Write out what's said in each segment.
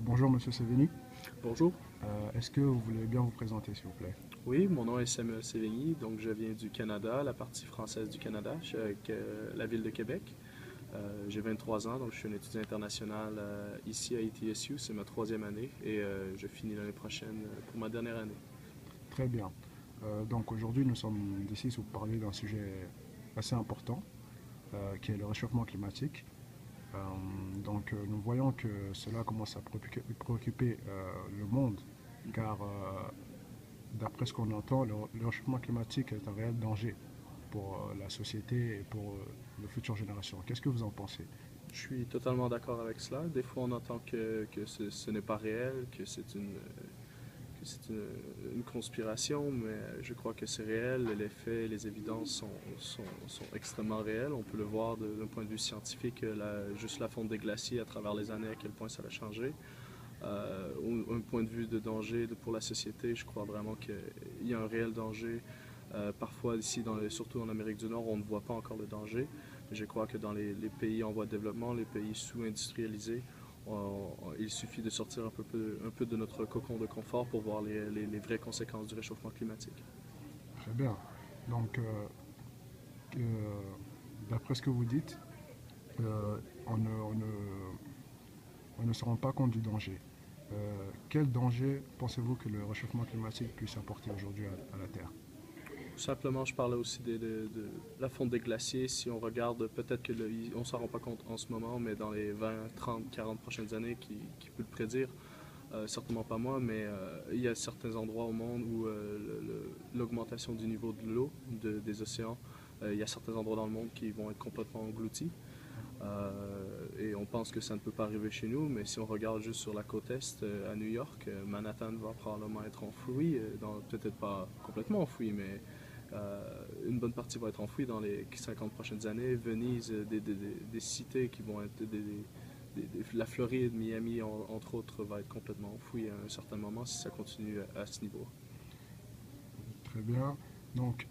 Bonjour Monsieur Sevigny. Bonjour. Est-ce que vous voulez bien vous présenter s'il vous plaît? Oui, mon nom est Samuel Sévigny, donc je viens du Canada, la partie française du Canada. Je suis avec la ville de Québec. J'ai 23 ans, donc je suis un étudiant international ici à ETSU. C'est ma troisième année et je finis l'année prochaine pour ma dernière année. Très bien. Donc aujourd'hui nous sommes ici pour parler d'un sujet assez important qui est le réchauffement climatique. Euh, nous voyons que cela commence à préoccuper le monde car d'après ce qu'on entend, le réchauffement climatique est un réel danger pour la société et pour les futures générations. Qu'est-ce que vous en pensez? Je suis totalement d'accord avec cela. Des fois, on entend que ce n'est pas réel, que c'est une conspiration, mais je crois que c'est réel. Les faits, les évidences sont extrêmement réels. On peut le voir d'un point de vue scientifique, juste la fonte des glaciers à travers les années, à quel point ça a changé. Un point de vue de danger pour la société, je crois vraiment qu'il y a un réel danger. Parfois, ici, surtout en Amérique du Nord, on ne voit pas encore le danger. Je crois que dans les pays en voie de développement, les pays sous-industrialisés, il suffit de sortir un peu de notre cocon de confort pour voir les vraies conséquences du réchauffement climatique. Très bien. Donc d'après ce que vous dites, euh, on ne se rend pas compte du danger. Quel danger pensez-vous que le réchauffement climatique puisse apporter aujourd'hui à la Terre? Simplement, je parlais aussi de la fonte des glaciers. Si on regarde, peut-être on ne s'en rend pas compte en ce moment, mais dans les 20, 30, 40 prochaines années, qui peut le prédire? Certainement pas moi, mais il y a certains endroits au monde où l'augmentation du niveau de l'eau, des océans, il y a certains endroits dans le monde qui vont être complètement engloutis. Et on pense que ça ne peut pas arriver chez nous, mais si on regarde juste sur la côte est, à New York, Manhattan va probablement être enfoui, peut-être pas complètement enfoui, mais une bonne partie va être enfouie dans les 50 prochaines années. Venise, des cités qui vont être la Floride, Miami, entre autres, va être complètement enfouie à un certain moment si ça continue à ce niveau. Très bien. Donc,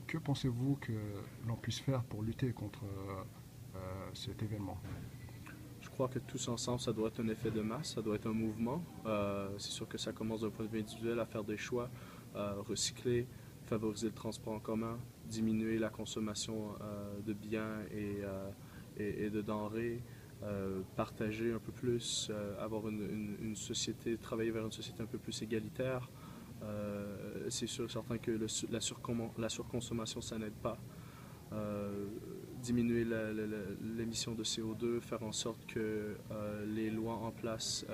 que pensez-vous que l'on puisse faire pour lutter contre cet événement? Je crois que tous ensemble, ça doit être un effet de masse, ça doit être un mouvement. C'est sûr que ça commence d'un point de vue individuel à faire des choix, recycler, favoriser le transport en commun, diminuer la consommation de biens et de denrées, partager un peu plus, avoir une société, travailler vers une société un peu plus égalitaire. C'est sûr et certain que la surconsommation, ça n'aide pas. Euh, Diminuer l'émission de CO2, faire en sorte que les lois en place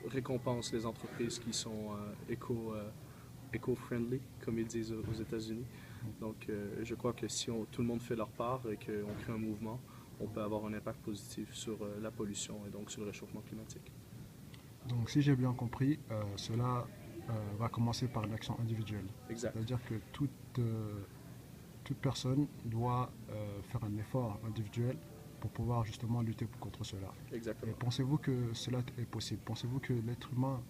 récompensent les entreprises qui sont éco-friendly, comme ils disent aux États-Unis. Donc, je crois que si tout le monde fait leur part et qu'on crée un mouvement, on peut avoir un impact positif sur la pollution et donc sur le réchauffement climatique. Donc, si j'ai bien compris, cela va commencer par une action individuelle. Exact. C'est-à-dire que toute personne doit faire un effort individuel pour pouvoir justement lutter contre cela. Et Exactement. pensez-vous que cela est possible? Pensez-vous que l'être humain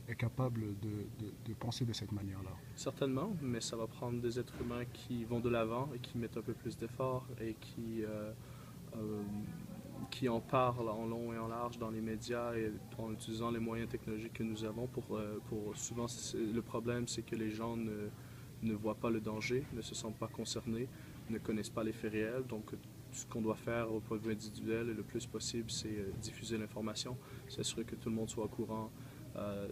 est capable de penser de cette manière-là? Certainement, mais ça va prendre des êtres humains qui vont de l'avant et qui mettent un peu plus d'efforts et euh, qui en parlent en long et en large dans les médias et en utilisant les moyens technologiques que nous avons souvent le problème c'est que les gens ne voient pas le danger, ne se sentent pas concernés, ne connaissent pas les faits réels. Donc, ce qu'on doit faire au point de vue individuel et le plus possible, c'est diffuser l'information, s'assurer que tout le monde soit au courant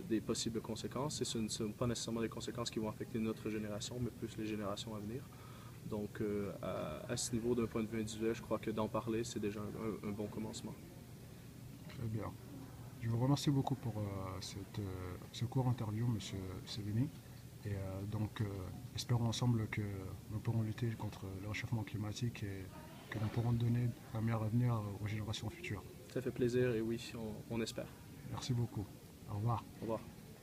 des possibles conséquences. Et ce ne sont pas nécessairement des conséquences qui vont affecter notre génération, mais plus les générations à venir. Donc, à ce niveau, d'un point de vue individuel, je crois que d'en parler, c'est déjà un bon commencement. Très bien. Je vous remercie beaucoup pour ce court interview, Monsieur Sevigny. Et espérons ensemble que nous pourrons lutter contre le réchauffement climatique et que nous pourrons donner un meilleur avenir aux générations futures. Ça fait plaisir et oui, on espère. Merci beaucoup. Au revoir. Au revoir.